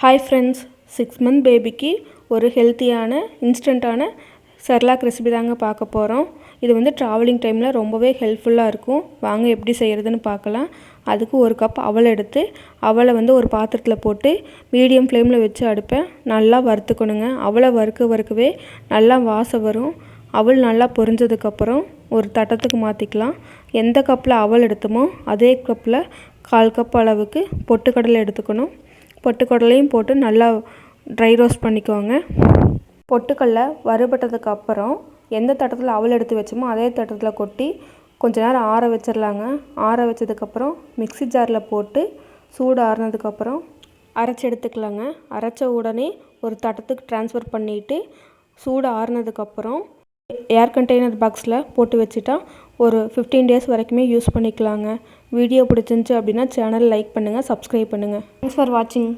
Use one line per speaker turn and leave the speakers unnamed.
Hi friends, 6 month பேபிக்கு ஒரு ஹெல்த்தியான இன்ஸ்டண்ட்டான செர்லாக் ரெசிபி தாங்க பார்க்க போகிறோம். இது வந்து ட்ராவலிங் டைமில் ரொம்பவே ஹெல்ப்ஃபுல்லாக இருக்கும். வாங்க எப்படி செய்கிறதுன்னு பார்க்கலாம். அதுக்கு ஒரு கப் அவல் எடுத்து அவலை வந்து ஒரு பாத்திரத்தில் போட்டு மீடியம் ஃப்ளேமில் வச்சு அடுப்பை நல்லா வறுத்துக்கணுங்க. அவலை வறுக்கவே நல்லா வாசம் வரும். அவல் நல்லா பொரிஞ்சதுக்கப்புறம் ஒரு தட்டத்துக்கு மாற்றிக்கலாம். எந்த கப்பில் அவல் எடுத்தோமோ அதே கப்பில் 1/4 கப் அளவுக்கு பொட்டுக்கடலை எடுத்துக்கணும். பொட்டுக்கடலையும் போட்டு நல்லா ட்ரை ரோஸ்ட் பண்ணிக்கோங்க. பொட்டுக்கடலை வறுபட்டதுக்கு அப்புறம் எந்த தட்டத்தில் அவல் எடுத்து வச்சோமோ அதே தட்டத்தில் கொட்டி கொஞ்ச நேரம் ஆற வச்சிடலாங்க. ஆற வச்சதுக்கப்புறம் மிக்ஸி ஜாரில் போட்டு சூடு ஆறுனதுக்கப்புறம் அரைச்சி எடுத்துக்கலாங்க. அரைச்ச உடனே ஒரு தட்டத்துக்கு ட்ரான்ஸ்ஃபர் பண்ணிவிட்டு சூடு ஆறுனதுக்கப்புறம் ஏர் கண்டெய்னர் பாக்ஸில் போட்டு வச்சுட்டா ஒரு 15 டேஸ் வரைக்குமே யூஸ் பண்ணிக்கலாங்க. வீடியோ பிடிச்சிருந்துச்சி அப்படின்னா சேனல் லைக் பண்ணுங்கள், சப்ஸ்கிரைப் பண்ணுங்கள். தேங்க்ஸ் ஃபார் வாட்சிங்.